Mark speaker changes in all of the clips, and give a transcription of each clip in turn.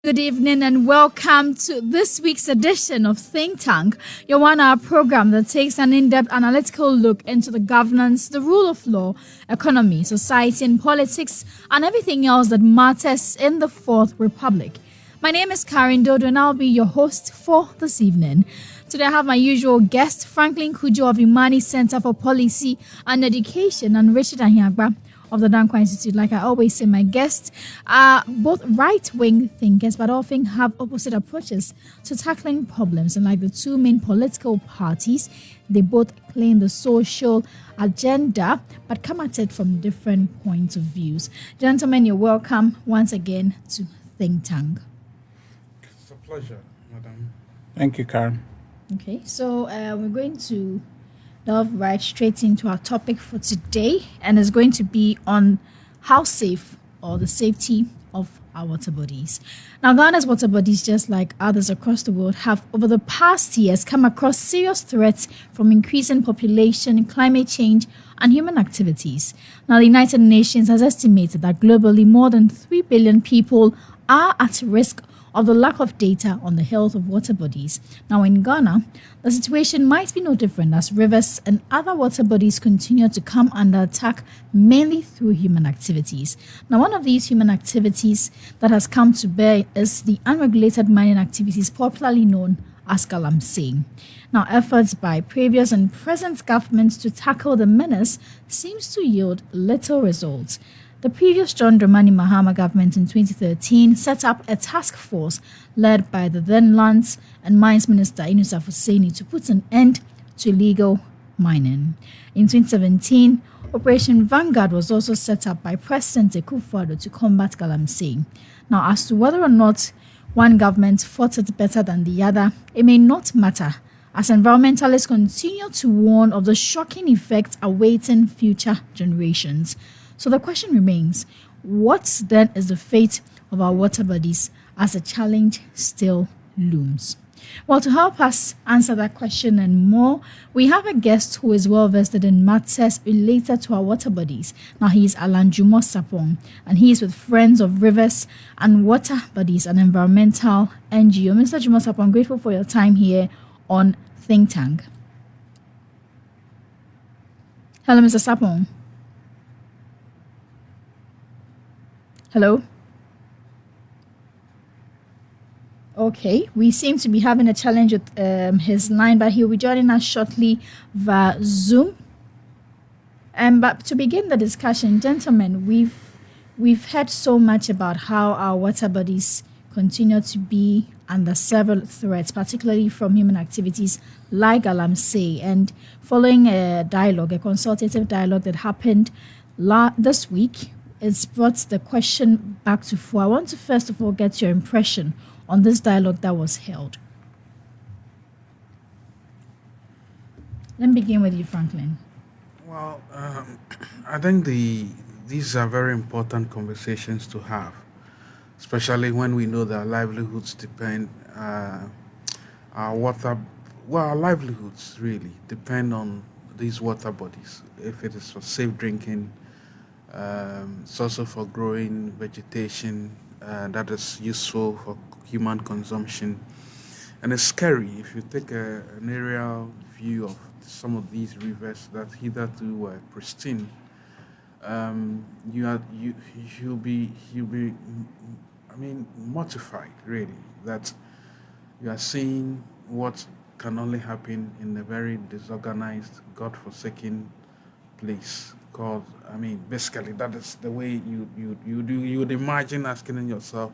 Speaker 1: Good evening and welcome to this week's edition of Think Tank, your 1 hour program that takes an in depth analytical look into the governance, the rule of law, economy, society, and politics, and everything else that matters in the Fourth Republic. My name is Karen Dodo and I'll be your host for this evening. Today I have my usual guest, Franklin Kujo of Imani Center for Policy and Education, and Richard Ahiagba of the Dankwa Institute. Like I always say, my guests are both right-wing thinkers, but often have opposite approaches to tackling problems. And like the two main political parties, they both claim the social agenda, but come at it from different points of views. Gentlemen, you're welcome once again to Think Tank.
Speaker 2: It's a pleasure, madam.
Speaker 3: Thank you, Karen.
Speaker 1: Okay, so we're going to delve right straight into our topic for today, and it's going to be on how safe or the safety of our water bodies. Now, Ghana's water bodies, just like others across the world, have over the past years come across serious threats from increasing population, climate change, and human activities. Now, the United Nations has estimated that globally more than 3 billion people are at risk of the lack of data on the health of water bodies. Now in Ghana, the situation might be no different as rivers and other water bodies continue to come under attack mainly through human activities. Now one of these human activities that has come to bear is the unregulated mining activities popularly known as galamsey. Now efforts by previous and present governments to tackle the menace seems to yield little results. The previous John Dramani Mahama government in 2013 set up a task force led by the then Lands and Mines Minister Inusa Hussaini to put an end to illegal mining. In 2017, Operation Vanguard was also set up by President Akufo-Addo to combat galamsey. Now, as to whether or not one government fought it better than the other, it may not matter, as environmentalists continue to warn of the shocking effects awaiting future generations. So the question remains, what then is the fate of our water bodies as the challenge still looms? Well, to help us answer that question and more, we have a guest who is well vested in matters related to our water bodies. Now, he is Dwomoh Sarpong, and he is with Friends of Rivers and Water Bodies, an environmental NGO. Mr. Dwomoh Sarpong, I'm grateful for your time here on Think Tank. Hello, Mr. Sarpong. Hello? Okay, we seem to be having a challenge with his line, but he'll be joining us shortly via Zoom. But to begin the discussion, gentlemen, we've heard so much about how our water bodies continue to be under several threats, particularly from human activities like galamsey. And following a consultative dialogue that happened this week, it's brought the question back to fore. I want to first of all get your impression on this dialogue that was held. Let me begin with you, Franklin.
Speaker 2: Well, I think these are very important conversations to have, especially when we know that our livelihoods depend, our livelihoods really depend on these water bodies. If it is for safe drinking, it's also for growing vegetation that is useful for human consumption. And it's scary if you take an aerial view of some of these rivers that hitherto were pristine. You'll be mortified really that you are seeing what can only happen in a very disorganized, godforsaken place. Called, basically that is the way you would imagine asking yourself,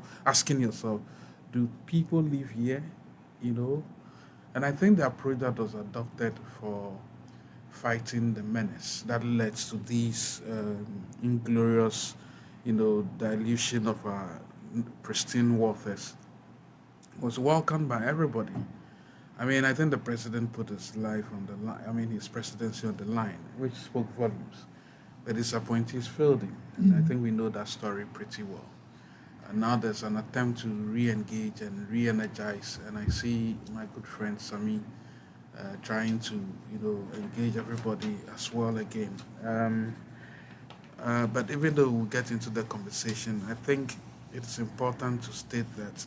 Speaker 2: do people live here? And I think the approach that was adopted for fighting the menace that led to these inglorious, dilution of our pristine waters was welcomed by everybody. I think the president put his life on the line, his presidency on the line, which spoke volumes. The disappointees failed him, and I think we know that story pretty well. And now there's an attempt to re-engage and re-energize, and I see my good friend Sami trying to, engage everybody as well again. But even though we get into the conversation, I think it's important to state that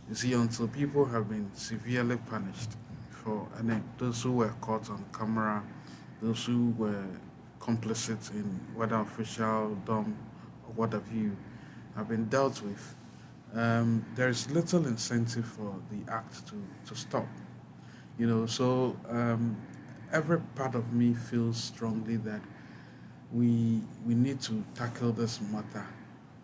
Speaker 2: You see, until people have been severely punished for, and then those who were caught on camera, those who were complicit in whether official, dumb, or what have you, have been dealt with, there is little incentive for the act to stop. So every part of me feels strongly that we need to tackle this matter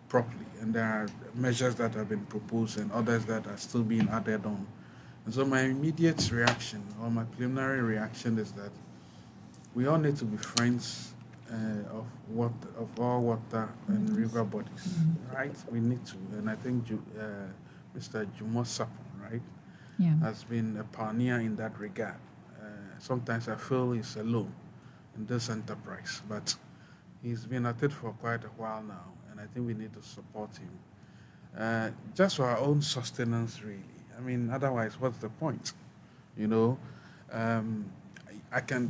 Speaker 2: properly, and there are measures that have been proposed and others that are still being added on. And so my immediate reaction or my preliminary reaction is that we all need to be friends of all water and river bodies, right? We need to, and I think Mr. Dwomoh Sarpong, right,
Speaker 1: Yeah.
Speaker 2: has been a pioneer in that regard. Sometimes I feel he's alone in this enterprise, but he's been at it for quite a while now, and I think we need to support him just for our own sustenance, really. I mean, otherwise, what's the point? You know, um,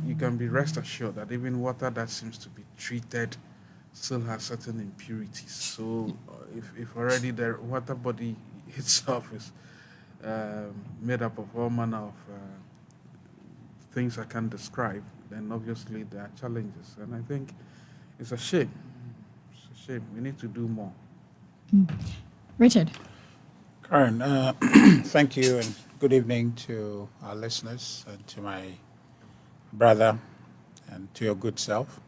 Speaker 2: you can be rest assured that even water that seems to be treated still has certain impurities. So, if already the water body itself is made up of all manner of things I can't describe, then obviously there are challenges, and I think it's a shame. It's a shame. We need to do more.
Speaker 1: Richard.
Speaker 3: Karen, thank you and good evening to our listeners and to my brother and to your good self.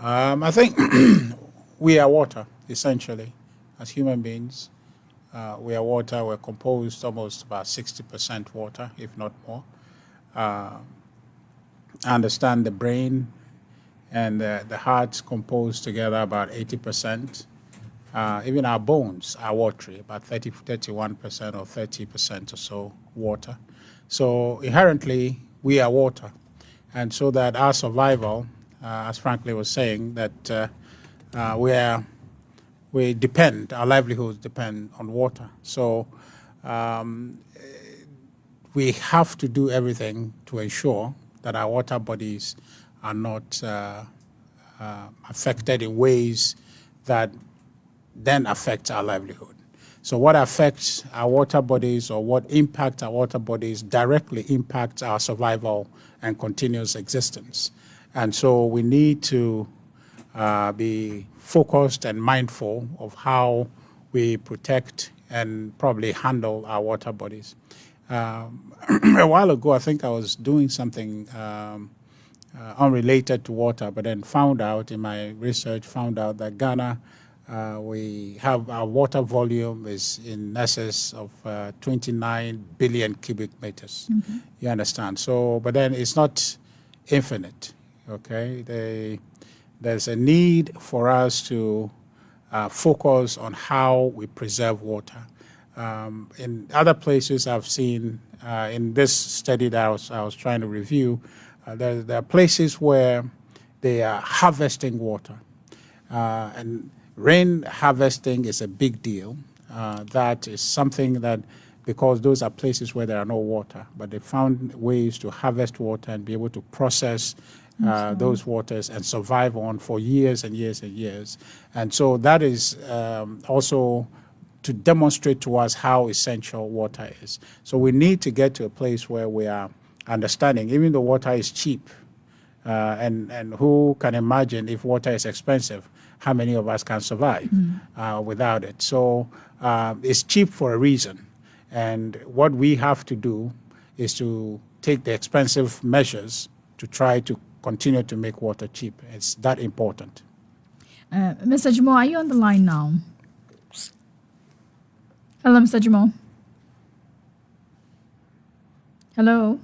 Speaker 3: I think we are water, essentially, as human beings. We are water. We're composed almost about 60% water, if not more. I understand the brain and the heart's composed together about 80%. Even our bones are watery, about 31% or 30% or so water. So inherently, we are water. And so that our survival, as Franklin was saying, that we depend, our livelihoods depend on water. So we have to do everything to ensure that our water bodies are not affected in ways that then affect our livelihood. So what affects our water bodies or what impacts our water bodies directly impacts our survival and continuous existence. And so we need to be focused and mindful of how we protect and probably handle our water bodies. A while ago, I think I was doing something unrelated to water, but then found out in my research, that Ghana, we have our water volume is in excess of 29 billion cubic meters.
Speaker 1: Okay.
Speaker 3: You understand? So, but then it's not infinite, okay? There's a need for us to focus on how we preserve water. In other places I've seen, in this study that I was trying to review, there are places where they are harvesting water. And rain harvesting is a big deal. That is something that, because those are places where there are no water, but they found ways to harvest water and be able to process those waters and survive on for years and years and years. And so that is also to demonstrate to us how essential water is. So we need to get to a place where we are understanding, even though water is cheap, and who can imagine if water is expensive, how many of us can survive without it? So it's cheap for a reason. And what we have to do is to take the expensive measures to try to continue to make water cheap. It's that important.
Speaker 1: Mr. Dwomoh, are you on the line now? Hello, Mr. Dwomoh. Hello.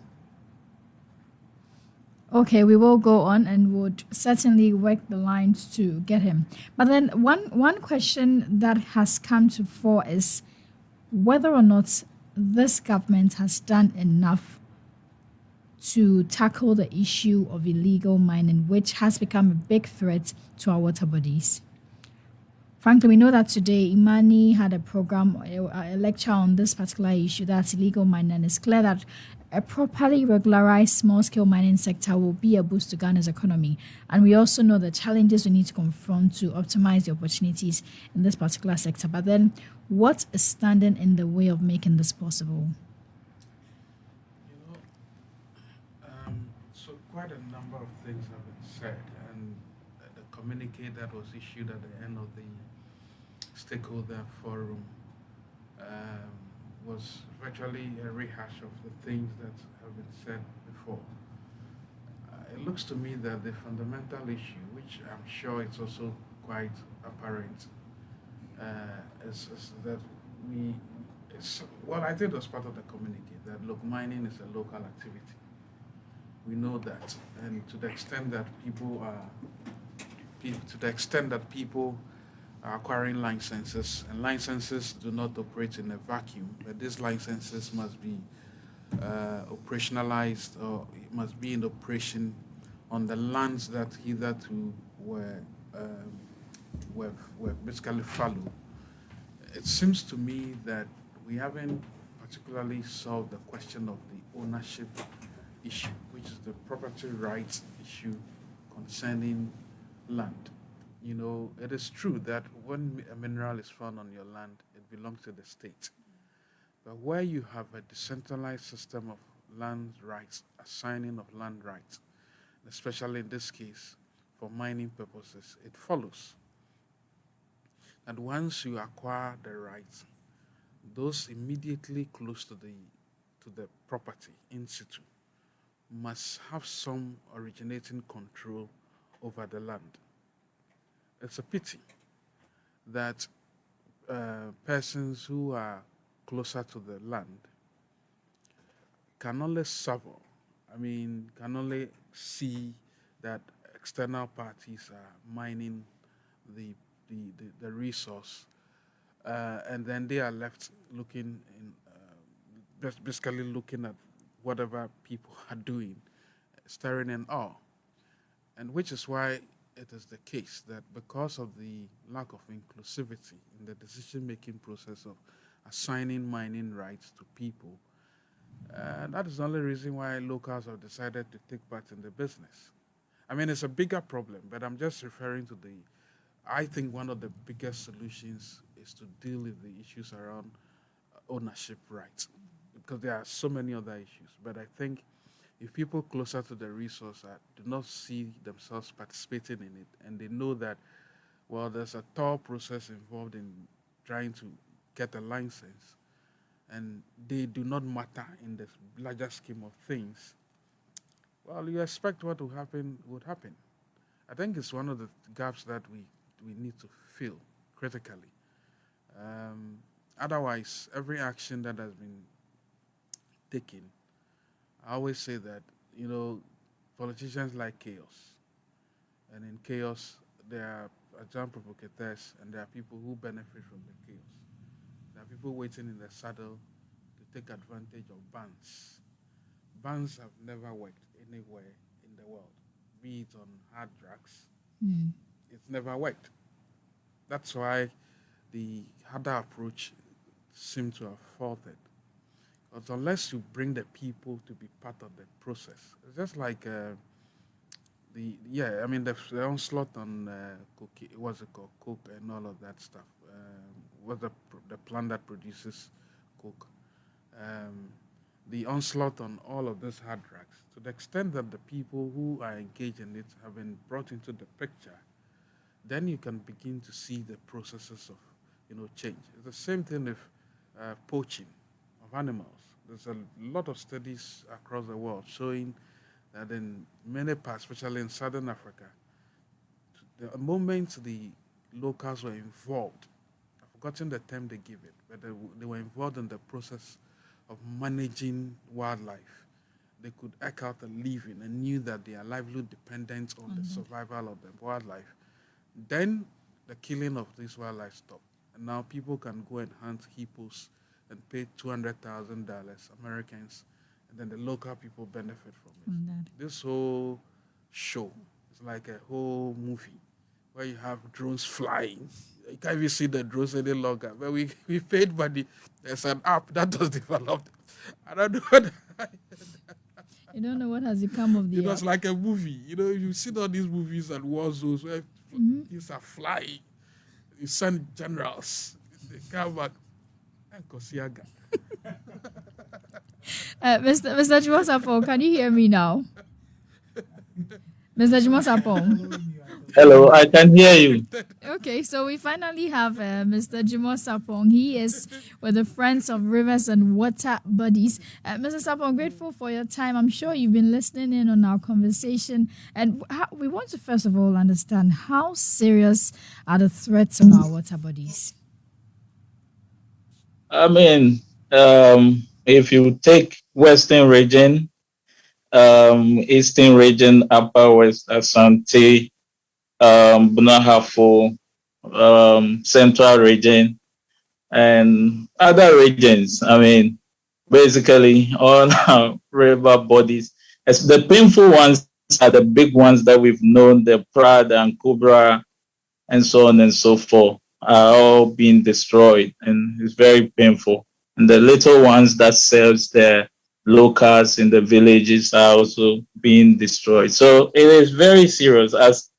Speaker 1: Okay, we will go on and would certainly work the lines to get him. But then one question that has come to fore is whether or not this government has done enough to tackle the issue of illegal mining, which has become a big threat to our water bodies. Frankly, we know that today Imani had a program, a lecture on this particular issue, that's illegal mining, and it's clear that a properly regularized small-scale mining sector will be a boost to Ghana's economy. And we also know the challenges we need to confront to optimize the opportunities in this particular sector. But then, what is standing in the way of making this possible?
Speaker 2: You know, so quite a number of things have been said, and the communique that was issued at the end of the stakeholder forum um, was virtually a rehash of the things that have been said before. It looks to me that the fundamental issue, which I'm sure it's also quite apparent, is that we, well, I think it was part of the community that look, mining is a local activity. We know that, and to the extent that to the extent that people are acquiring licenses, and licenses do not operate in a vacuum, but these licenses must be operationalized, or it must be in operation on the lands that hitherto um, were basically fallow. It seems to me that we haven't particularly solved the question of the ownership issue, which is the property rights issue concerning land. You know, it is true that when a mineral is found on your land, it belongs to the state. But where you have a decentralized system of land rights, assigning of land rights, especially in this case for mining purposes, it follows that once you acquire the rights, those immediately close to the property in situ must have some originating control over the land. It's a pity that persons who are closer to the land can only suffer. I mean, can only see that external parties are mining the the resource, and then they are left looking in, basically looking at whatever people are doing, staring in awe, and which is why it is the case that because of the lack of inclusivity in the decision-making process of assigning mining rights to people, that is the only reason why locals have decided to take part in the business. I mean, it's a bigger problem, but I'm just referring to the. I think one of the biggest solutions is to deal with the issues around ownership rights, because there are so many other issues. But I think if people closer to the resource do not see themselves participating in it, and they know that, well, there's a thorough process involved in trying to get a license, and they do not matter in the larger scheme of things, well, you expect what will happen would happen. I think it's one of the gaps that we need to fill critically. Um, Otherwise, every action that has been taken, I always say that, you know, politicians like chaos. And in chaos, there are agent provocateurs and there are people who benefit from the chaos. There are people waiting in the saddle to take advantage of bans. Bans have never worked anywhere in the world, be it on hard drugs. It's never worked. That's why the harder approach seems to have faltered. Because unless you bring the people to be part of the process, it's just like I mean the onslaught on coke, what's it called, coke and all of that stuff. What's the plant that produces coke? Um, the onslaught on all of these hard drugs, to the extent that the people who are engaged in it have been brought into the picture, then you can begin to see the processes of, change. It's the same thing with poaching of animals. There's a lot of studies across the world showing that in many parts, especially in southern Africa, the moment the locals were involved, I've forgotten the term they give it, but they were involved in the process of managing wildlife. They could eke out a living and knew that their livelihood depended on the survival of the wildlife. Then the killing of this wildlife stopped. And now people can go and hunt hippos and pay $200,000 Americans, and then the local people benefit from it. This whole show is like a whole movie where you have drones flying. You can't even see the drones any longer. But we paid money. There's an app that was developed. I don't know what
Speaker 1: You don't know what has become of
Speaker 2: it
Speaker 1: the app.
Speaker 2: was like a movie. You've seen all these movies and war zones where things are flying. You send generals. They come back and Kosiaga.
Speaker 1: Mr. Dwomoh Sarpong, can you hear me now? Mr. Dwomoh Sarpong.
Speaker 4: Hello, I can hear you.
Speaker 1: Okay, so we finally have Mr. Dwomoh Sarpong. He is with the Friends of Rivers and Water Bodies. Mr. Sarpong, grateful for your time. I'm sure you've been listening in on our conversation. And we want to first of all understand how serious are the threats on our water bodies?
Speaker 4: I mean, if you take Western region, Eastern region, Upper West Ashanti, Bunahafo, Central region, and other regions. I mean, basically all our river bodies. As the painful ones are the big ones that we've known, the Prad and Cobra and so on and so forth, are all being destroyed, and it's very painful. And the little ones that serves the locals in the villages are also being destroyed. So it is very serious, as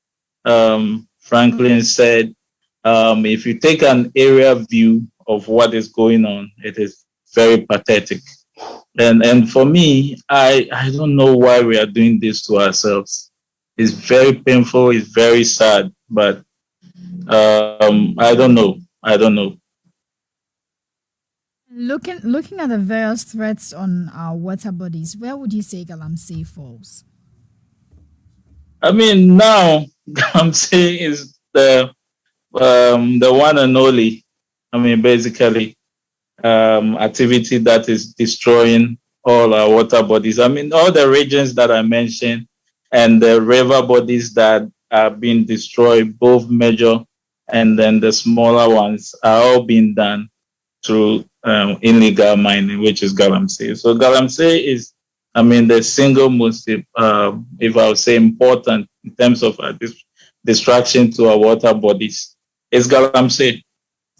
Speaker 4: Franklin said. If you take an area view of what is going on, it is very pathetic. And for me, I don't know why we are doing this to ourselves. It's very painful. It's very sad, but I don't know. I don't know.
Speaker 1: Looking at the various threats on our water bodies, where would you say Galamsey falls?
Speaker 4: I mean, now I'm saying is the one and only. I mean, basically, activity that is destroying all our water bodies. I mean, all the regions that I mentioned and the river bodies that are being destroyed, both major and then the smaller ones, are all being done through illegal mining, which is galamsey. So galamsey is, I mean, the single most, if I would say, important in terms of this distraction to our water bodies, is galamsey.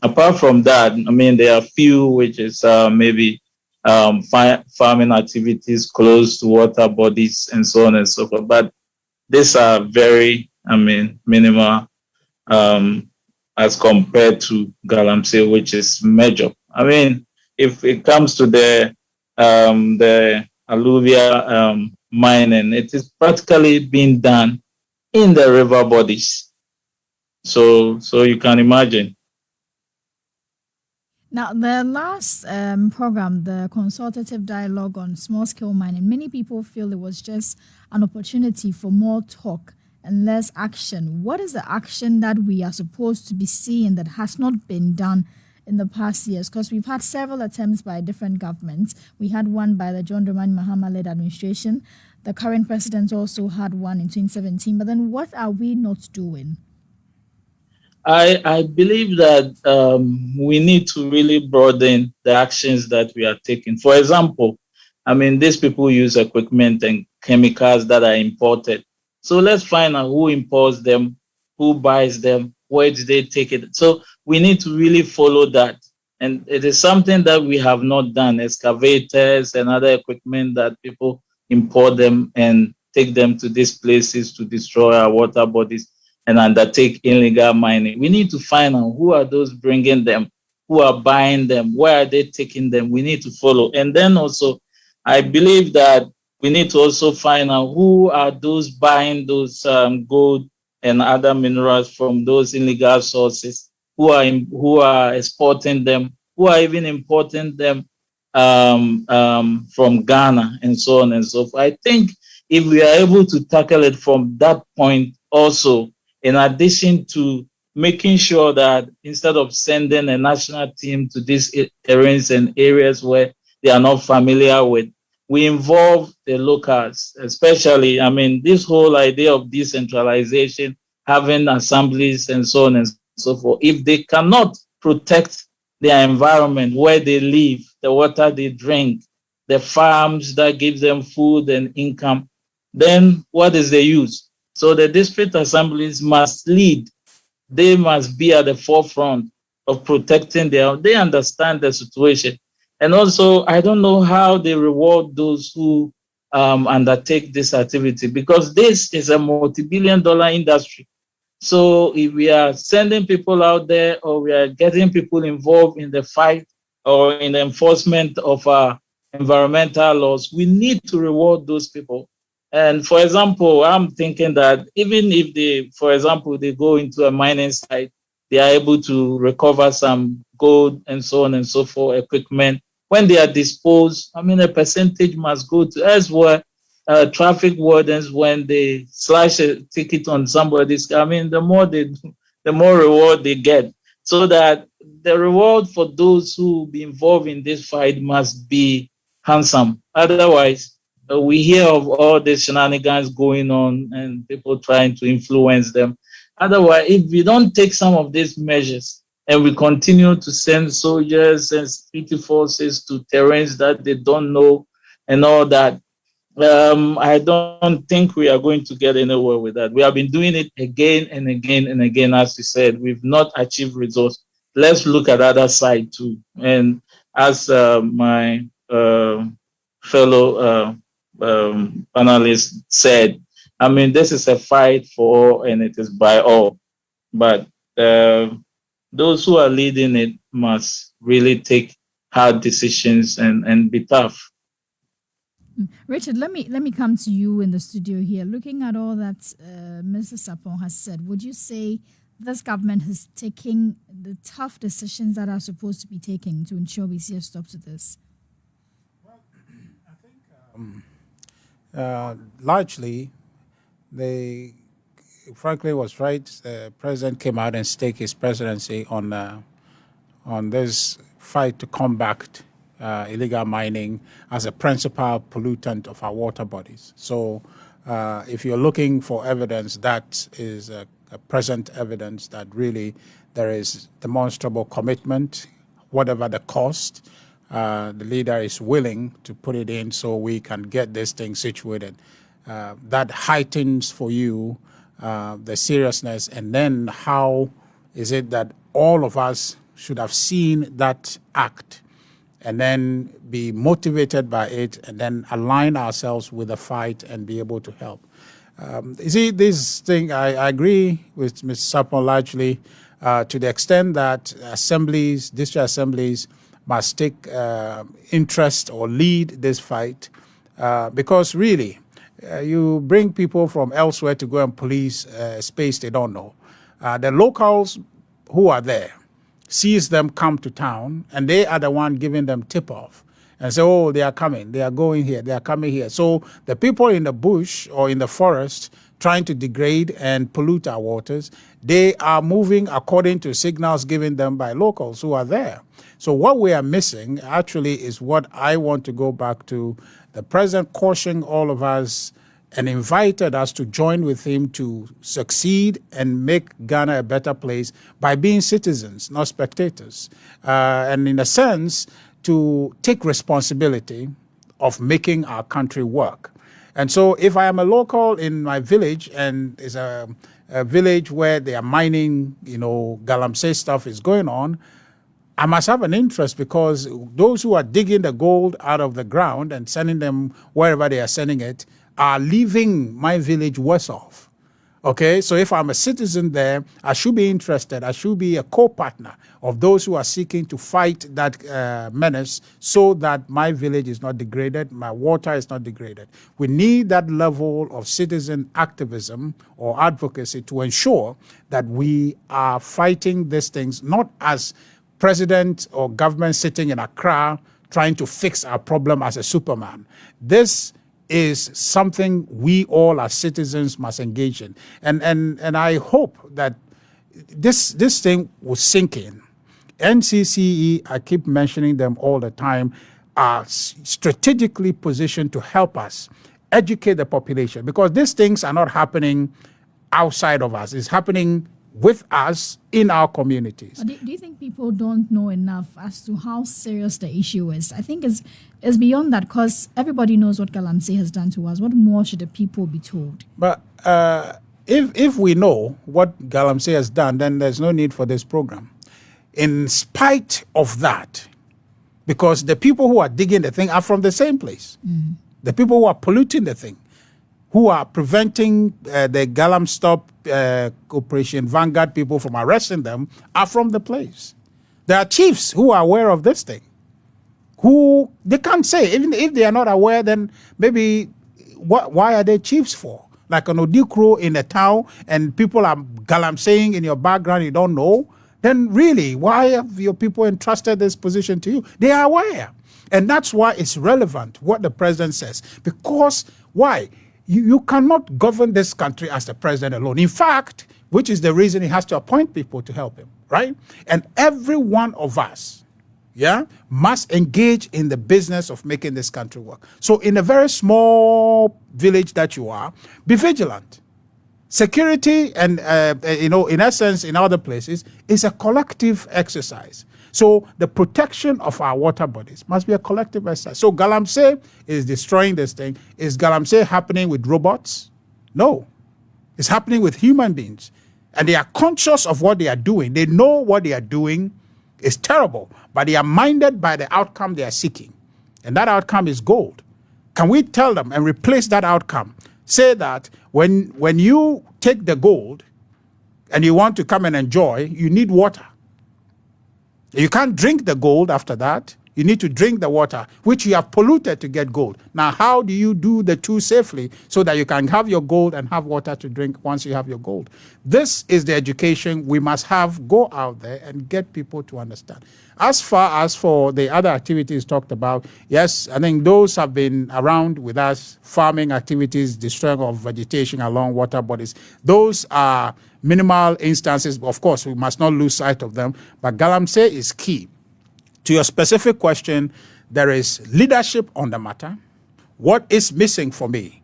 Speaker 4: Apart from that, I mean, there are few which is maybe farming activities close to water bodies and so on and so forth. But these are very, I mean, minimal as compared to galamsey, which is major. I mean, if it comes to the alluvial mining, it is practically being done in the river bodies. So you can imagine.
Speaker 1: Now, the last program, the consultative dialogue on small scale mining, many people feel it was just an opportunity for more talk and less action. What is the action that we are supposed to be seeing that has not been done in the past years? Because we've had several attempts by different governments. We had one by the John Dramani Mahama-led administration. The current president also had one in 2017. But then what are we not doing?
Speaker 4: I believe that we need to really broaden the actions that we are taking. For example, I mean, these people use equipment and chemicals that are imported. So let's find out who imports them, who buys them, where do they take it. So we need to really follow that. And it is something that we have not done. Excavators and other equipment that people import them and take them to these places to destroy our water bodies and undertake illegal mining. We need to find out who are those bringing them, who are buying them, where are they taking them. We need to follow. And then also, I believe that we need to also find out who are those buying those gold and other minerals from those illegal sources, who are exporting them, who are even importing them from Ghana and so on and so forth. I think if we are able to tackle it from that point also, in addition to making sure that instead of sending a national team to these areas and areas where they are not familiar with, we involve the locals, especially, I mean, this whole idea of decentralization, having assemblies and so on and so forth. If they cannot protect their environment where they live, the water they drink, the farms that give them food and income, then what is the use? So the district assemblies must lead they must be at the forefront of protecting their. They understand the situation, and also I don't know how they reward those who undertake this activity, because this is a multi-billion-dollar industry. So if we are sending people out there, or we are getting people involved in the fight or in the enforcement of our environmental laws, we need to reward those people. And for example, I'm thinking that even if they, for example, they go into a mining site, they are able to recover some gold and so on and so forth, equipment. When they are disposed, I mean, a percentage must go to elsewhere. Traffic wardens, when they slash a ticket on somebody's, I mean, the more they do, the more reward they get. So that the reward for those who be involved in this fight must be handsome. Otherwise, we hear of all these shenanigans going on and people trying to influence them. Otherwise, if we don't take some of these measures and we continue to send soldiers and security forces to terrains that they don't know and all that, I don't think we are going to get anywhere with that. We have been doing it again and again and again. As you said, we've not achieved results. Let's look at the other side too. And as my fellow panelist said, I mean, this is a fight for all, and it is by all. But those who are leading it must really take hard decisions and be tough.
Speaker 1: Richard, let me come to you in the studio here. Looking at all that Mr. Sarpong has said, would you say this government has taken the tough decisions that are supposed to be taken to ensure we see a stop to this?
Speaker 3: Well, I think largely they, frankly, was right. The president came out and staked his presidency on this fight to combat illegal mining as a principal pollutant of our water bodies. So if you're looking for evidence, that is a present evidence that really there is demonstrable commitment, whatever the cost, the leader is willing to put it in so we can get this thing situated. That heightens for you the seriousness, and then how is it that all of us should have seen that act and then be motivated by it and then align ourselves with the fight and be able to help. You see, this thing, I agree with Mr. Sarpong largely to the extent that assemblies, district assemblies must take interest or lead this fight because really, you bring people from elsewhere to go and police space they don't know. The locals who are there sees them come to town, and they are the one giving them tip-off and say, oh, they are coming, they are going here, they are coming here. So the people in the bush or in the forest trying to degrade and pollute our waters, they are moving according to signals given them by locals who are there. So what we are missing actually is what I want to go back to. The president cautioned all of us and invited us to join with him to succeed and make Ghana a better place by being citizens, not spectators. And in a sense, to take responsibility of making our country work. And so if I am a local in my village and it's a village where they are mining, galamsey stuff is going on, I must have an interest because those who are digging the gold out of the ground and sending them wherever they are sending it are leaving my village worse off. Okay, so if I'm a citizen there, I should be interested. I should be a co-partner of those who are seeking to fight that menace so that my village is not degraded, my water is not degraded. We need that level of citizen activism or advocacy to ensure that we are fighting these things, not as president or government sitting in Accra trying to fix our problem as a Superman. This is something we all as citizens must engage in. And I hope that this thing will sink in. NCCE, I keep mentioning them all the time, are strategically positioned to help us educate the population because these things are not happening outside of us. It's happening with us in our communities.
Speaker 1: Do you think people don't know enough as to how serious the issue is? I think it's beyond that because everybody knows what Galamsey has done to us. What more should the people be told?
Speaker 3: But if we know what Galamsey has done, then there's no need for this program. In spite of that, because the people who are digging the thing are from the same place. The people who are polluting the thing, who are preventing the Galam Stop Operation Vanguard people from arresting them, are from the place. There are chiefs who are aware of this thing, who they can't say. Even if they are not aware, then maybe why are they chiefs for? Like an Odikro in a town and people are Galamseying in your background, you don't know, then really, why have your people entrusted this position to you? They are aware. And that's why it's relevant what the president says. Because why? You cannot govern this country as the president alone. In fact, which is the reason he has to appoint people to help him, right? And every one of us, must engage in the business of making this country work. So in a very small village that you are, be vigilant. Security and, in essence, in other places, is a collective exercise. So the protection of our water bodies must be a collective exercise. So Galamsey is destroying this thing. Is Galamsey happening with robots? No. It's happening with human beings. And they are conscious of what they are doing. They know what they are doing is terrible, but they are minded by the outcome they are seeking. And that outcome is gold. Can we tell them and replace that outcome? Say that when you take the gold and you want to come and enjoy, you need water. You can't drink the gold after that. You need to drink the water, which you have polluted to get gold. Now, how do you do the two safely so that you can have your gold and have water to drink once you have your gold? This is the education we must have. Go out there and get people to understand. As far as for the other activities talked about, yes, I think those have been around with us, farming activities, destroying of vegetation along water bodies. Those are minimal instances. Of course, we must not lose sight of them. But Galamsey is key. To your specific question, there is leadership on the matter. What is missing for me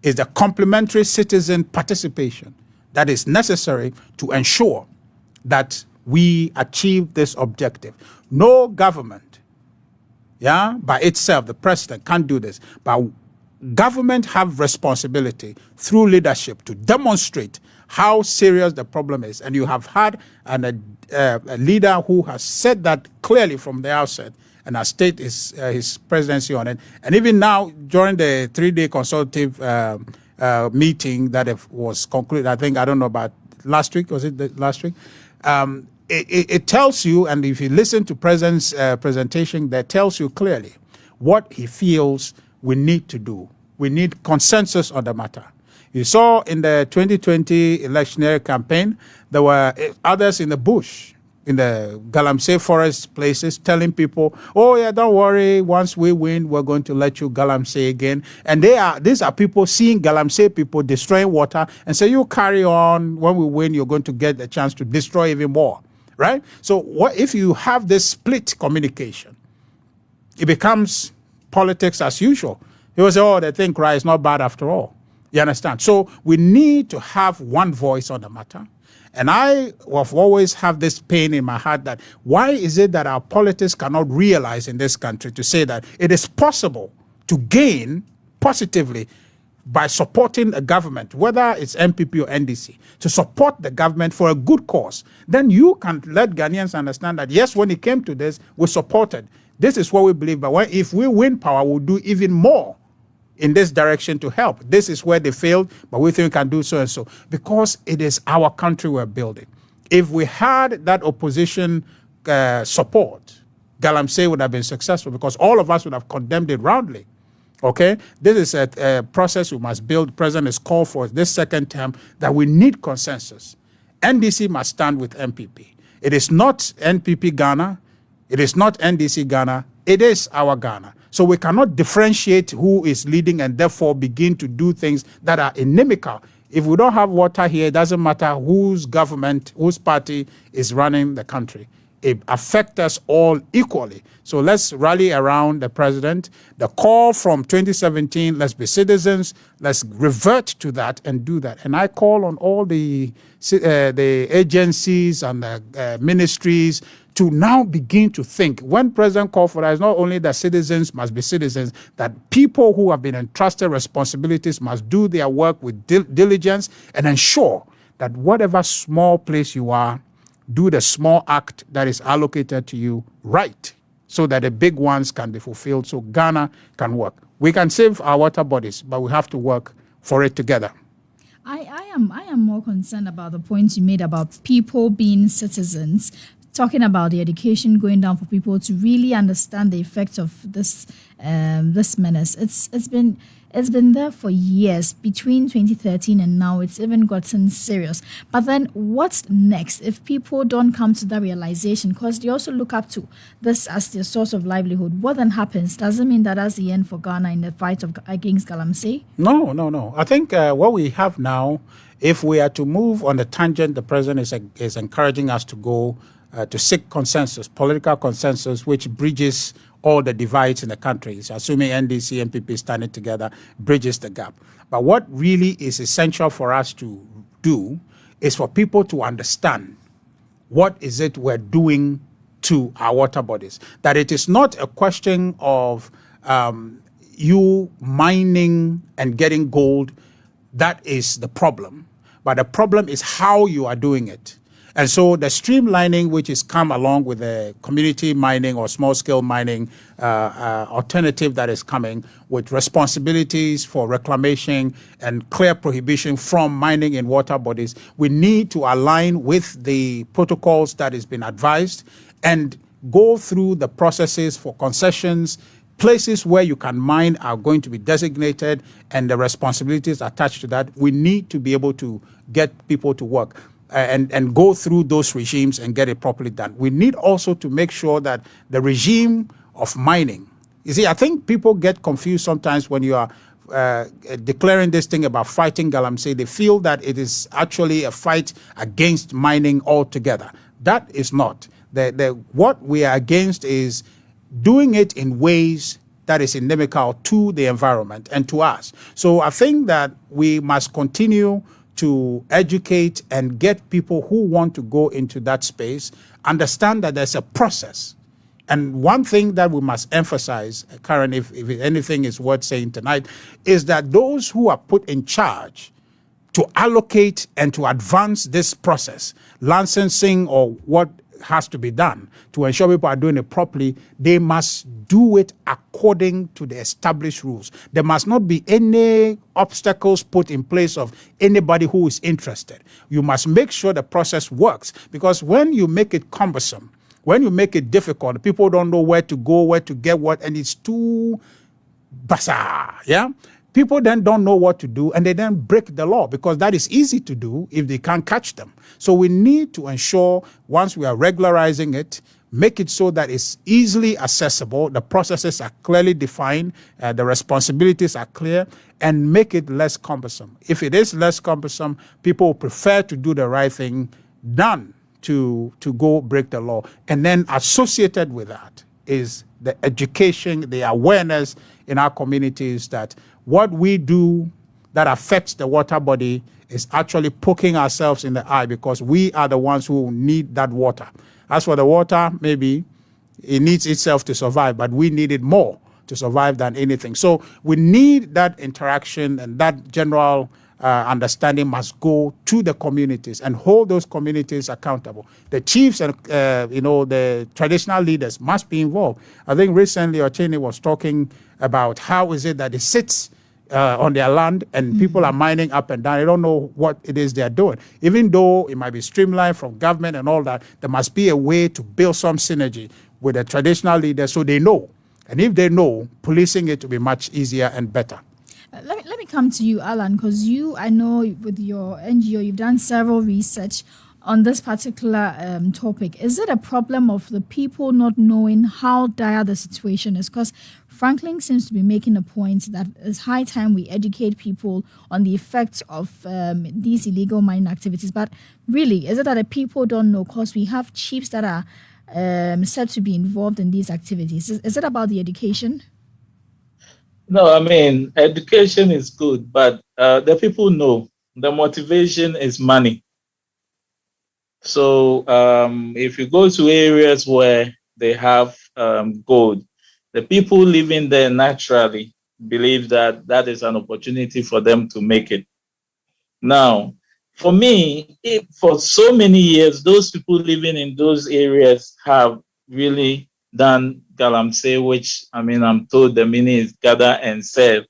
Speaker 3: is the complementary citizen participation that is necessary to ensure that we achieve this objective. No government, by itself, the president can't do this, but government have responsibility through leadership to demonstrate how serious the problem is. And you have had a leader who has said that clearly from the outset and has stated his presidency on it. And even now, during the 3-day consultative meeting that was concluded, I don't know about last week, was it last week? It tells you, and if you listen to President's presentation, that tells you clearly what he feels we need to do. We need consensus on the matter. You saw in the 2020 electionary campaign, there were others in the bush, in the Galamsey forest places, telling people, oh yeah, don't worry, once we win, we're going to let you Galamsey again. And these are people seeing Galamsey people destroying water and say, you carry on, when we win, you're going to get a chance to destroy even more, right? So what if you have this split communication? It becomes politics as usual. He will say, oh, they think right, it's not bad after all. You understand? So we need to have one voice on the matter. And I have always have this pain in my heart that why is it that our politics cannot realize in this country to say that it is possible to gain positively by supporting a government, whether it's MPP or NDC, to support the government for a good cause. Then you can let Ghanaians understand that, yes, when it came to this, we supported. This is what we believe. But if we win power, we'll do even more in this direction to help. This is where they failed, but we think we can do so and so. Because it is our country we're building. If we had that opposition support, Galamsey would have been successful because all of us would have condemned it roundly. Okay? This is a process we must build. The president is called for this second term that we need consensus. NDC must stand with MPP. It is not NPP Ghana. It is not NDC Ghana. It is our Ghana. So we cannot differentiate who is leading and therefore begin to do things that are inimical. If we don't have water here, it doesn't matter whose government, whose party is running the country. It affects us all equally. So let's rally around the president. The call from 2017, let's be citizens, let's revert to that and do that. And I call on all the agencies and the ministries to now begin to think. When President called for that, it's not only that citizens must be citizens, that people who have been entrusted responsibilities must do their work with diligence and ensure that whatever small place you are, do the small act that is allocated to you right, so that the big ones can be fulfilled, so Ghana can work. We can save our water bodies, but we have to work for it together.
Speaker 1: I am more concerned about the point you made about people being citizens, talking about the education going down for people to really understand the effects of this menace. It's been there for years. Between 2013 and now, it's even gotten serious. But then what's next if people don't come to that realization? Because they also look up to this as their source of livelihood. What then happens? Does it mean that that's the end for Ghana in the fight against galamsey?
Speaker 3: No. I think what we have now, if we are to move on the tangent the president is encouraging us to go, to seek consensus, political consensus, which bridges all the divides in the country. So assuming NDC and PP standing together bridges the gap. But what really is essential for us to do is for people to understand what is it we're doing to our water bodies. That it is not a question of you mining and getting gold. That is the problem. But the problem is how you are doing it. And so the streamlining, which is come along with the community mining or small-scale mining alternative that is coming with responsibilities for reclamation and clear prohibition from mining in water bodies, we need to align with the protocols that has been advised and go through the processes for concessions. Places where you can mine are going to be designated and the responsibilities attached to that. We need to be able to get people to work. And go through those regimes and get it properly done. We need also to make sure that the regime of mining, you see, I think people get confused sometimes when you are declaring this thing about fighting galamsey. They feel that it is actually a fight against mining altogether. That is not. What we are against is doing it in ways that is inimical to the environment and to us. So I think that we must continue to educate and get people who want to go into that space, understand that there's a process. And one thing that we must emphasize, Karen, if anything is worth saying tonight, is that those who are put in charge to allocate and to advance this process, licensing or what has to be done to ensure people are doing it properly, they must do it according to the established rules. There must not be any obstacles put in place of anybody who is interested. You must make sure the process works, because when you make it cumbersome, when you make it difficult, people don't know where to go, where to get what, and it's too bizarre, yeah? People then don't know what to do, and they then break the law, because that is easy to do if they can't catch them. So we need to ensure, once we are regularizing it, make it so that it's easily accessible, the processes are clearly defined, the responsibilities are clear, and make it less cumbersome. If it is less cumbersome, people prefer to do the right thing than to go break the law. And then associated with that is the education, the awareness in our communities that what we do that affects the water body is actually poking ourselves in the eye, because we are the ones who need that water. As for the water, maybe it needs itself to survive, but we need it more to survive than anything. So we need that interaction, and that general understanding must go to the communities and hold those communities accountable. The chiefs and the traditional leaders must be involved. I think recently Ochene was talking about how is it that it sits on their land and people are mining up and down. They don't know what it is they're doing. Even though it might be streamlined from government and all that, there must be a way to build some synergy with the traditional leaders so they know. And if they know, policing it will be much easier and better.
Speaker 1: Let me come to you, Alan, because I know with your NGO, you've done several research on this particular topic. Is it a problem of the people not knowing how dire the situation is? Because Franklin seems to be making a point that it's high time we educate people on the effects of these illegal mining activities. But really, is it that the people don't know? Because we have chiefs that are said to be involved in these activities. Is it about the education?
Speaker 4: No, I mean, education is good, but the people know the motivation is money. So if you go to areas where they have gold, the people living there naturally believe that that is an opportunity for them to make it. Now, for me, for so many years, those people living in those areas have really done galamsey, which I mean, I'm told the meaning is gather and serve.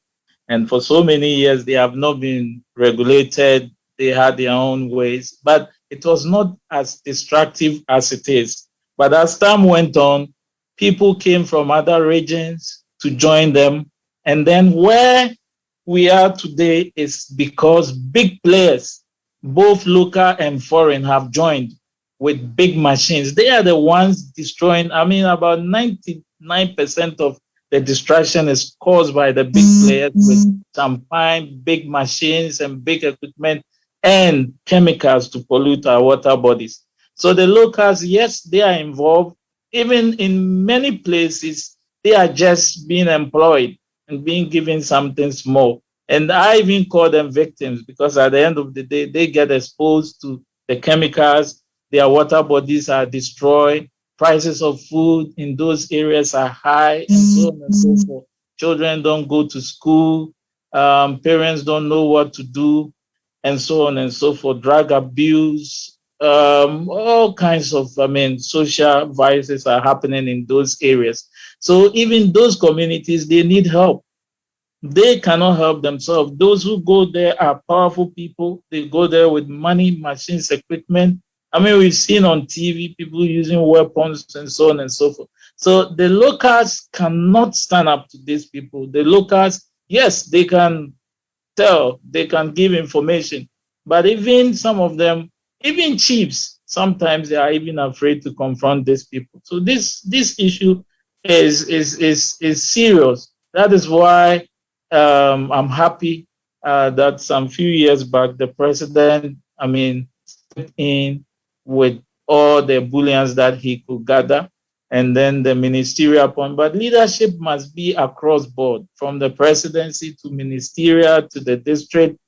Speaker 4: And for so many years, they have not been regulated. They had their own ways, but it was not as destructive as it is. But as time went on, people came from other regions to join them. And then where we are today is because big players, both local and foreign, have joined with big machines. They are the ones destroying. I mean, about 99% of the destruction is caused by the big players with champagne, big machines, and big equipment and chemicals to pollute our water bodies. So the locals, yes, they are involved. Even in many places, they are just being employed and being given something small. And I even call them victims because at the end of the day, they get exposed to the chemicals, their water bodies are destroyed, prices of food in those areas are high, and so on and so forth. Children don't go to school, parents don't know what to do, and so on and so forth. Drug abuse, all kinds of, I mean, social vices are happening in those areas. So even those communities, they need help. They cannot help themselves. Those who go there are powerful people. They go there with money, machines, equipment. I mean, we've seen on TV people using weapons and so on and so forth. So the locals cannot stand up to these people. The locals, yes, they can tell, they can give information. But even some of them, even chiefs, sometimes they are even afraid to confront these people. So this issue is serious. That is why I'm happy that some few years back the president, I mean, stepped in with all the bullions that he could gather and then the ministerial appointment. But leadership must be across board, from the presidency to ministerial to the district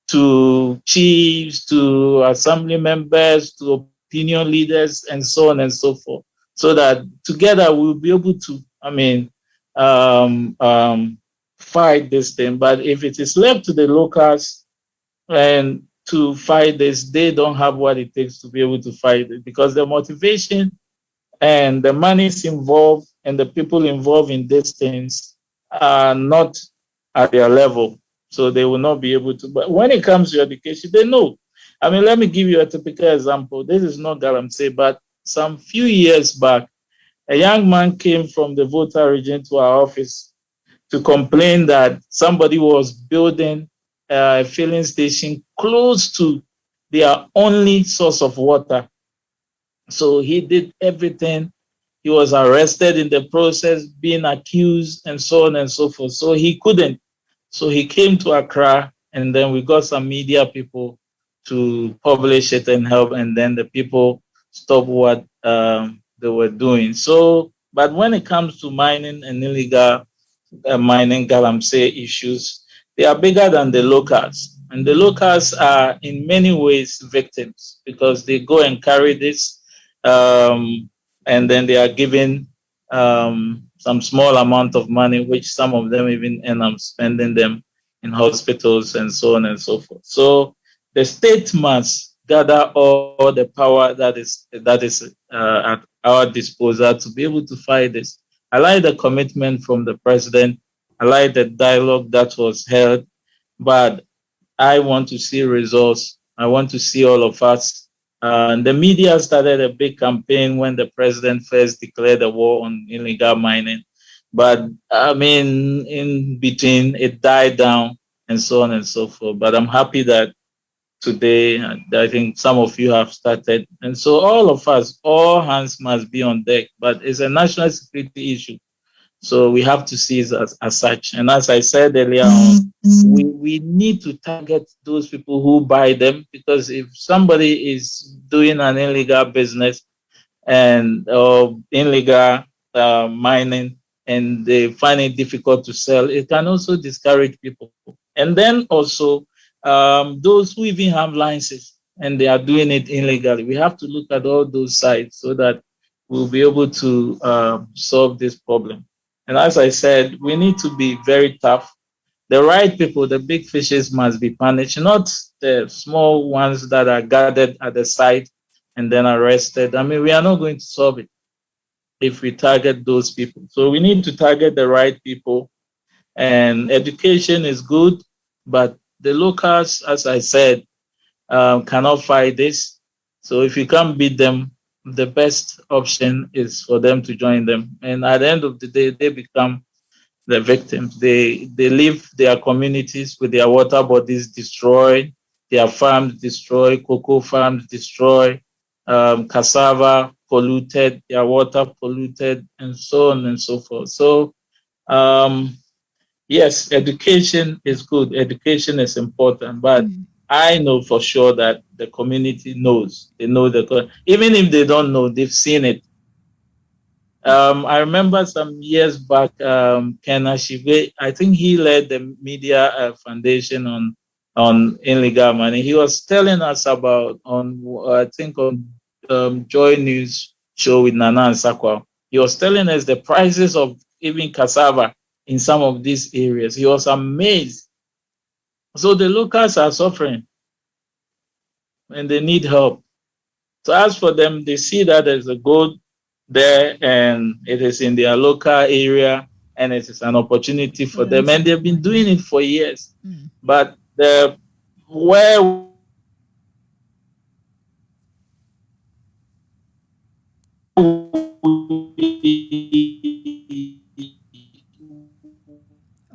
Speaker 4: to chiefs to assembly members to opinion leaders and so on and so forth, so that together we'll be able to, I mean, um, um, fight this thing. But if it is left to the locals and to fight this, they don't have what it takes to be able to fight it because the motivation and the monies involved and the people involved in these things are not at their level. So they will not be able to. But when it comes to education, they know. I mean, let me give you a typical example. This is not Galamsey, but some few years back, a young man came from the Volta region to our office to complain that somebody was building a filling station close to their only source of water. So he did everything. He was arrested in the process, being accused, and so on and so forth. So he couldn't. So he came to Accra, and then we got some media people to publish it and help, and then the people stopped what they were doing. So, but when it comes to mining and illegal mining galamsey issues, they are bigger than the locals. And the locals are in many ways victims because they go and carry this and then they are given some small amount of money, which some of them even end up spending them in hospitals and so on and so forth. So the state must gather all the power that is at our disposal to be able to fight this. I like the commitment from the president. I like the dialogue that was held, but I want to see results. I want to see all of us. And the media started a big campaign when the president first declared a war on illegal mining. But I mean, in between, it died down and so on and so forth. But I'm happy that today, I think some of you have started. And so all of us, all hands must be on deck. But it's a national security issue. So we have to see it as such. And as I said earlier on, we need to target those people who buy them, because if somebody is doing an illegal business and illegal mining and they find it difficult to sell, it can also discourage people. And then also those who even have licenses and they are doing it illegally. We have to look at all those sides so that we'll be able to solve this problem. And as I said, we need to be very tough. The right people, the big fishes must be punished, not the small ones that are gathered at the site and then arrested. I mean, we are not going to solve it if we target those people. So we need to target the right people. And education is good, but the locals, as I said, cannot fight this. So if you can't beat them, the best option is for them to join them. And at the end of the day, they become the victims. They leave their communities with their water bodies destroyed, their farms destroyed, cocoa farms destroyed, cassava polluted, their water polluted, and so on and so forth. So um, yes, education is good. Education is important, but I know for sure that the community knows. They know even if they don't know, they've seen it. I remember some years back, Ken Ashive, I think he led the media foundation on illegal money. He was telling us about I think on Joy News show with Nana and Sakwa. He was telling us the prices of even cassava in some of these areas. He was amazed. So the locals are suffering and they need help. So as for them, they see that there's a gold there and it is in their local area and it is an opportunity
Speaker 1: For
Speaker 4: for
Speaker 1: them
Speaker 4: them.
Speaker 1: to
Speaker 4: And they've
Speaker 1: make
Speaker 4: been
Speaker 1: money.
Speaker 4: doing it for years. But the where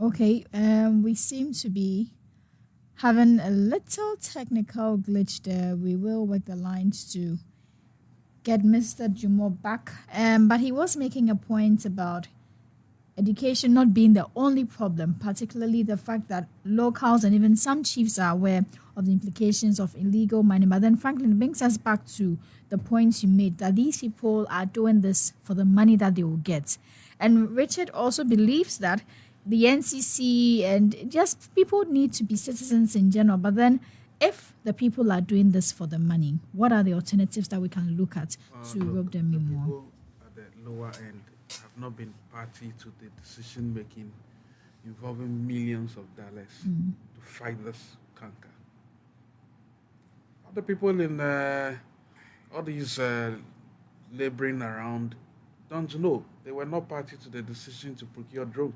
Speaker 1: Okay, we seem to be having a little technical glitch there. We will work the lines to get Mr. Dwomoh back. But he was making a point about education not being the only problem, particularly the fact that locals and even some chiefs are aware of the implications of illegal mining. But then, Franklin, it brings us back to the points you made that these people are doing this for the money that they will get. And Richard also believes that the NCC and just people need to be citizens in general. But then, if the people are doing this for the money, what are the alternatives that we can look at to rope
Speaker 2: Look,
Speaker 1: them
Speaker 2: the
Speaker 1: in more?
Speaker 2: people at the lower end have not been party to the decision making involving millions of dollars to fight this canker. Other people in all these laboring around don't know. They were not party to the decision to procure drones.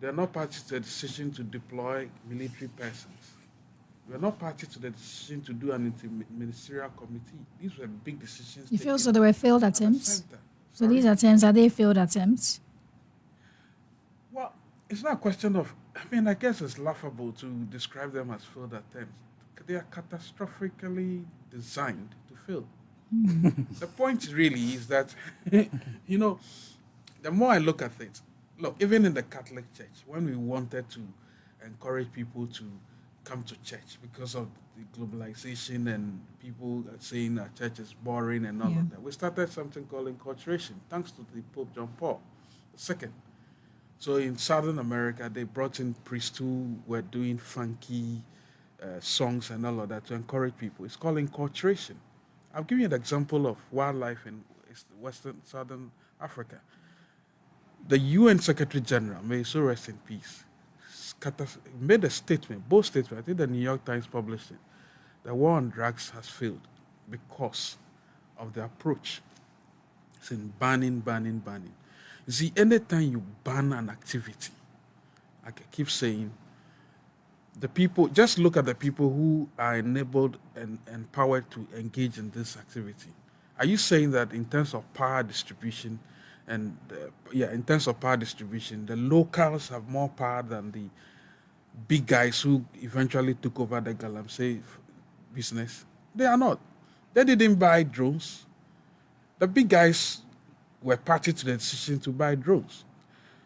Speaker 2: They are not party to the decision to deploy military persons. We are not party to the decision to do an interministerial committee. These were big decisions
Speaker 1: You feel
Speaker 2: taken
Speaker 1: so there were failed
Speaker 2: at the
Speaker 1: attempts?
Speaker 2: center.
Speaker 1: So
Speaker 2: Sorry?
Speaker 1: these attempts, are they failed attempts?
Speaker 2: Well, it's not a question of, I mean, I guess it's laughable to describe them as failed attempts. They are catastrophically designed to fail. The point really is that, you know, the more I look at it, look, even in the Catholic Church, when we wanted to encourage people to come to church because of the globalization and people are saying our church is boring and all
Speaker 1: Yeah.
Speaker 2: of that, we started something called enculturation, thanks to the Pope John Paul II. So in Southern America, they brought in priests who were doing funky songs and all of that to encourage people. It's called enculturation. I'll give you an example of wildlife in Western Southern Africa. The UN Secretary General, may he so rest in peace, made a statement, both statements. I think the New York Times published it. The war on drugs has failed because of the approach. It's in banning, banning, banning. You see, anytime you ban an activity, like I keep saying, the people, just look at the people who are enabled and empowered to engage in this activity. Are you saying that in terms of power distribution, and yeah, in terms of power distribution, the locals have more power than the big guys who eventually took over the Galamsey business? They are not. They didn't buy drones. The big guys were party to the decision to buy drones.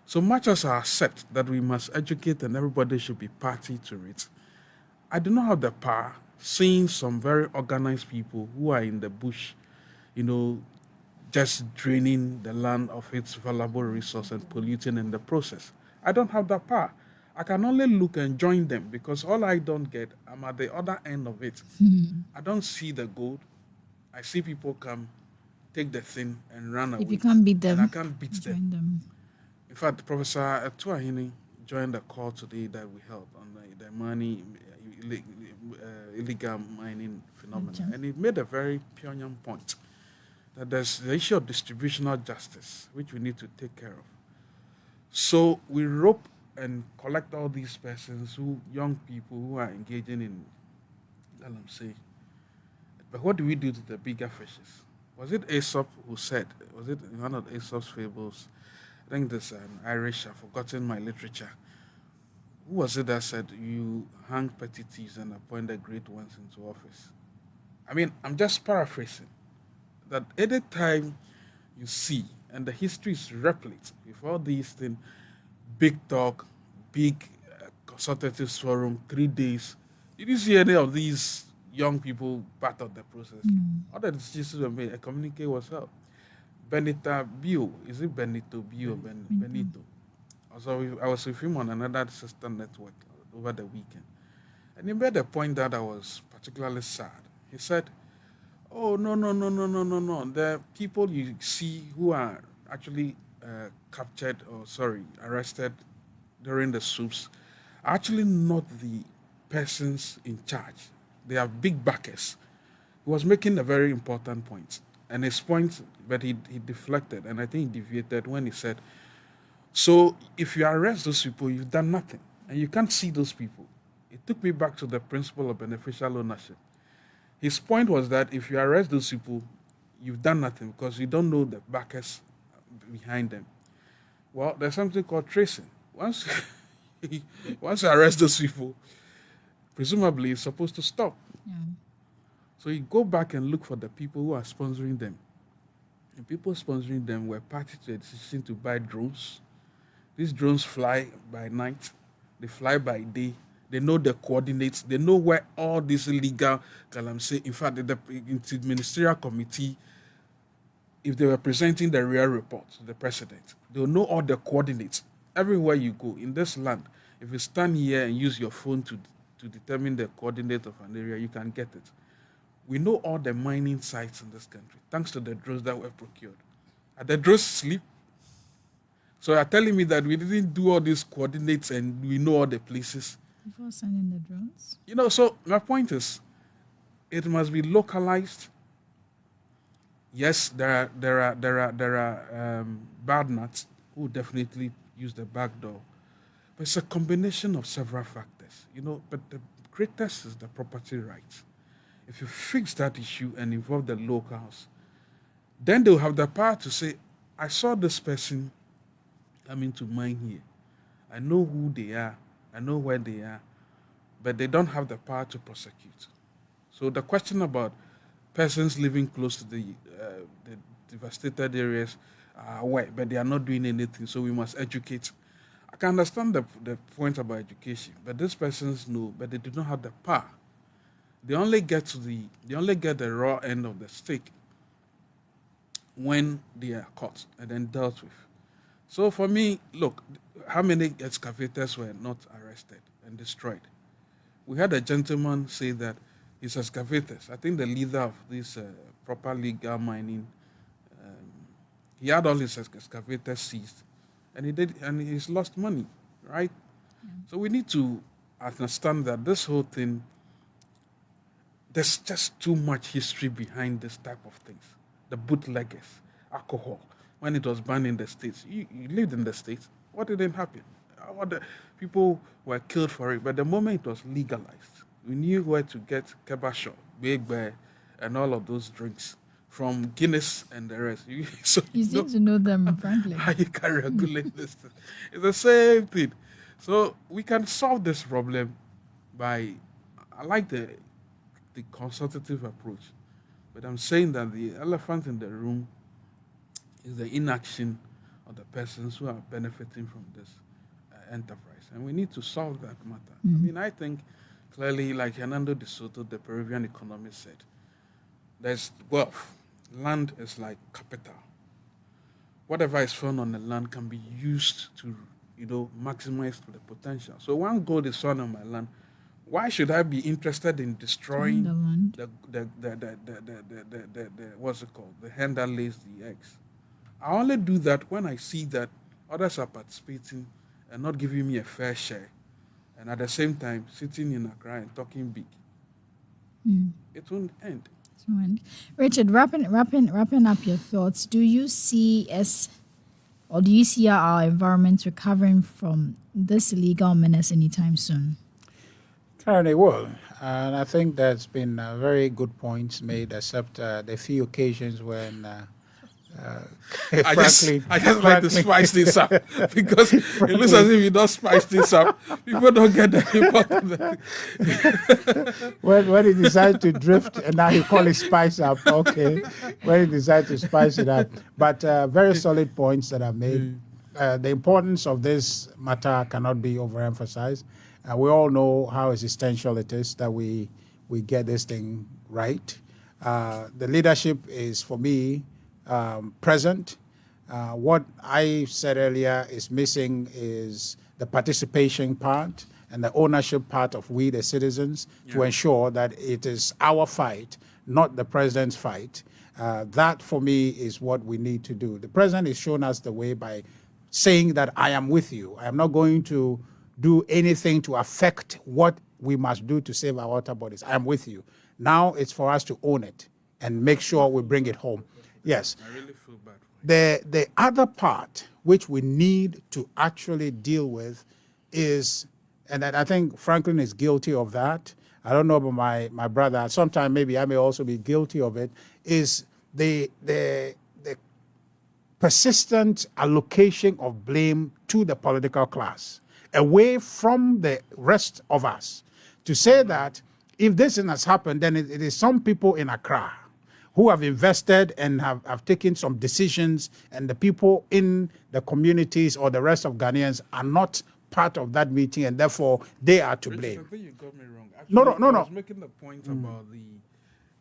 Speaker 2: So much as I accept that we must educate and everybody should be party to it, I do not have the power seeing some very organized people who are in the bush, you know, just draining the land of its valuable resource and polluting in the process. I don't have that power. I can only look and join them because all I don't get, I'm at the other end of it. I don't see the gold. I see people come, take the thing, and run
Speaker 1: If you
Speaker 2: away.
Speaker 1: can't beat
Speaker 2: And I
Speaker 1: them,
Speaker 2: can't beat them.
Speaker 1: join them.
Speaker 2: In fact, Professor Etuahini joined the call today that we held on the money, illegal mining phenomena.
Speaker 1: Gotcha.
Speaker 2: And he made a very poignant point that there's the issue of distributional justice, which we need to take care of. So we rope and collect all these persons young people who are engaging in, let them say, but what do we do to the bigger fishes? Was it Aesop who said, was it one of Aesop's fables? I think this Irish, I've forgotten my literature. Who was it that said, you hang petty thieves and appoint the great ones into office? I mean, I'm just paraphrasing that any time you see, and the history is replete with all these things, big talk, big consultative forum, 3 days. Did you see any of these young people part of the process? All the decisions were made, a communique was held. Benita Bio, is it Benito Bio? Benito. Also, I was with him on another sister network over the weekend. And he made a point that I was particularly sad. He said, oh, no, no, no, no, no, no, no. The people you see who are actually captured or, sorry, arrested during the soups are actually not the persons in charge. They are big backers. He was making a very important point. And his point, but he deflected, and I think he deviated when he said, so if you arrest those people, you've done nothing. And you can't see those people. It took me back to the principle of beneficial ownership. His point was that if you arrest those people, you've done nothing because you don't know the backers behind them. Well, there's something called tracing. Once, once you arrest those people, presumably it's supposed to stop.
Speaker 1: Yeah.
Speaker 2: So you go back and look for the people who are sponsoring them. The people sponsoring them were party to a decision to buy drones. These drones fly by night, they fly by day. They know the coordinates. They know where all these illegal galamsey. In fact, the ministerial committee, if they were presenting the real report to the president, they'll know all the coordinates everywhere you go in this land. If you stand here and use your phone to determine the coordinate of an area, you can get it. We know all the mining sites in this country thanks to the drones that were procured. Are the drones sleep? So you're telling me that we didn't do all these coordinates and we know all the places?
Speaker 1: Before sending the drones.
Speaker 2: So my point is, it must be localized. Yes, there are bad nuts who definitely use the back door, but it's a combination of several factors. But the greatest is the property rights. If you fix that issue and involve the locals, then they'll have the power to say, I saw this person coming to mine here. I know who they are. I know where they are. But they don't have the power to prosecute. So the question about persons living close to the devastated areas are aware, but they are not doing anything, so we must educate. I can understand the point about education, but these persons know, but they do not have the power. They only get the raw end of the stick when they are caught and then dealt with. So for me, look, how many excavators were not arrested and destroyed? We had a gentleman say that his excavators, I think the leader of this proper legal mining, he had all his excavators seized, and he's lost money, right? So we need to understand that this whole thing, there's just too much history behind this type of things. The bootleggers, alcohol, when it was banned in the States. You lived in the States. What didn't happen? People were killed for it. But the moment it was legalized, we knew where to get Kebasho, Big Bear, and all of those drinks from Guinness and the rest. So
Speaker 1: You seem to know them, frankly.
Speaker 2: how you can regulate this thing. It's the same thing. So we can solve this problem by, I like the consultative approach, but I'm saying that the elephant in the room is the inaction of the persons who are benefiting from this enterprise. And we need to solve that matter. I mean, I think clearly, like Hernando de Soto, the Peruvian economist, said, there's wealth. Land is like capital. Whatever is found on the land can be used to maximize to the potential. So when gold is found on my land, why should I be interested in
Speaker 1: In the
Speaker 2: destroying
Speaker 1: land.
Speaker 2: the what's it called? The hen that lays the eggs. I only do that when I see that others are participating and not giving me a fair share. And at the same time, sitting in Accra and talking big. It won't end.
Speaker 1: So, and Richard, wrapping up your thoughts. Do you see our environment recovering from this illegal menace anytime soon?
Speaker 3: Currently, will. And I think there's been very good points made, except the few occasions when,
Speaker 2: I just like to spice this up because it looks as if you don't spice this up, people don't get the important.
Speaker 3: when he decided to drift, and now he call it spice up. Okay, when he decided to spice it up, but very solid points that are made. The importance of this matter cannot be overemphasized. We all know how essential it is that we get this thing right. The leadership is, for me, present. What I said earlier is missing is the participation part and the ownership part of we, the citizens, to ensure that it is our fight, not the president's fight. That, for me, is what we need to do. The president has shown us the way by saying that I am with you. I am not going to do anything to affect what we must do to save our water bodies. I am with you. Now it's for us to own it and make sure we bring it home. Yes.
Speaker 2: I really feel bad for you.
Speaker 3: The other part which we need to actually deal with is, and I think Franklin is guilty of that. I don't know about my brother. Sometime maybe I may also be guilty of it. Is the persistent allocation of blame to the political class, away from the rest of us, to say that if this has happened, then it is some people in Accra who have invested and have taken some decisions, and the people in the communities or the rest of Ghanaians are not part of that meeting, and therefore they are to
Speaker 2: Richard,
Speaker 3: blame.
Speaker 2: I think you got me wrong.
Speaker 3: No.
Speaker 2: I was making the point about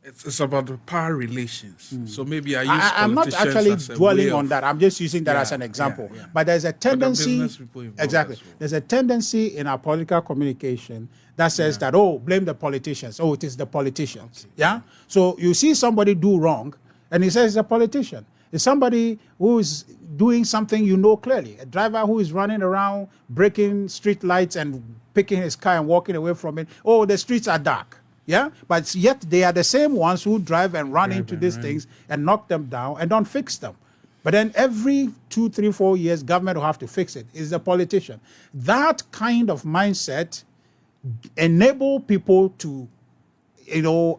Speaker 2: it's about the power relations. So maybe I use
Speaker 3: I'm not
Speaker 2: politicians
Speaker 3: actually
Speaker 2: as a
Speaker 3: dwelling
Speaker 2: way
Speaker 3: on
Speaker 2: of-
Speaker 3: that. I'm just using that
Speaker 2: Yeah,
Speaker 3: as an example.
Speaker 2: yeah.
Speaker 3: But there's a tendency,
Speaker 2: business people involved
Speaker 3: exactly.
Speaker 2: as well.
Speaker 3: There's a tendency in our political communication that says that, blame the politicians. Oh, it is the politicians.
Speaker 2: Okay.
Speaker 3: Yeah. So you see somebody do wrong, and he says it's a politician. It's somebody who is doing something you know clearly. A driver who is running around breaking street lights and picking his car and walking away from it. Oh, the streets are dark. Yeah, but yet they are the same ones who drive and run into these things and knock them down and don't fix them. But then every 2, 3, 4 years, government will have to fix it. It's the politician. That kind of mindset enable people to,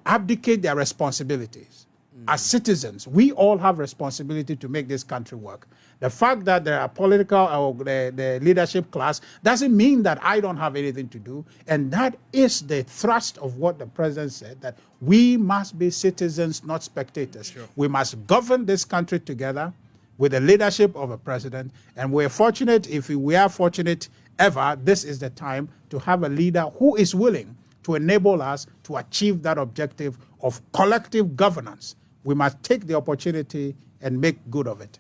Speaker 3: abdicate their responsibilities. As citizens, we all have responsibility to make this country work. The fact that there are political or the leadership class doesn't mean that I don't have anything to do. And that is the thrust of what the president said, that we must be citizens, not spectators.
Speaker 2: Sure.
Speaker 3: We must govern this country together with the leadership of a president. And we're fortunate, if we are fortunate ever, this is the time to have a leader who is willing to enable us to achieve that objective of collective governance. We must take the opportunity and make good of it.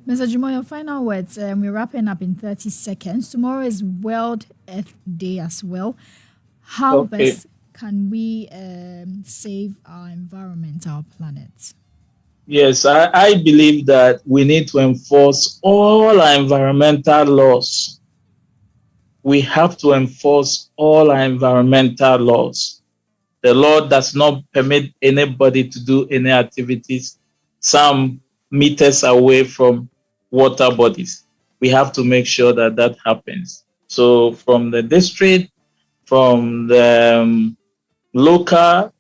Speaker 1: Mr. Dwomoh, your final words. We're wrapping up in 30 seconds. Tomorrow is World Earth Day as well. How best can we save our environment, our planet?
Speaker 4: Yes, I believe that we need to enforce all our environmental laws. We have to enforce all our environmental laws. The law does not permit anybody to do any activities some meters away from water bodies. We have to make sure that that happens. So from the district, from the local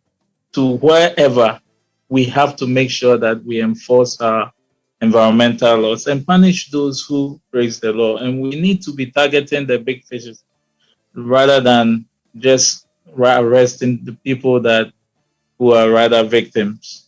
Speaker 4: to wherever, we have to make sure that we enforce our environmental laws and punish those who break the law. And we need to be targeting the big fishes rather than just arresting the people who are rather victims.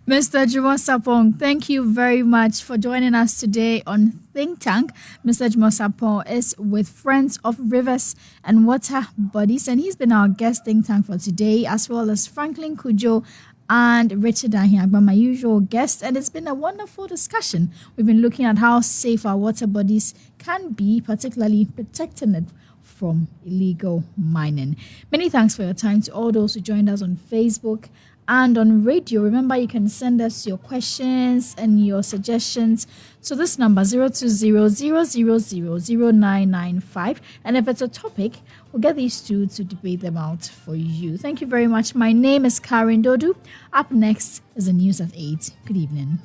Speaker 1: Mr. Dwomoh Sarpong, thank you very much for joining us today on Think Tank. Mr. Dwomoh Sarpong is with Friends of Rivers and Water Bodies, and he's been our guest think tank for today, as well as Franklin Kujo, and Richard Ahiagba, my usual guest, and it's been a wonderful discussion. We've been looking at how safe our water bodies can be, particularly protecting it from illegal mining. Many thanks for your time to all those who joined us on Facebook and on radio. Remember, you can send us your questions and your suggestions to this number 020000995. And if it's a topic, we'll get these two to debate them out for you. Thank you very much. My name is Karen Dodu. Up next is the news at 8. Good evening.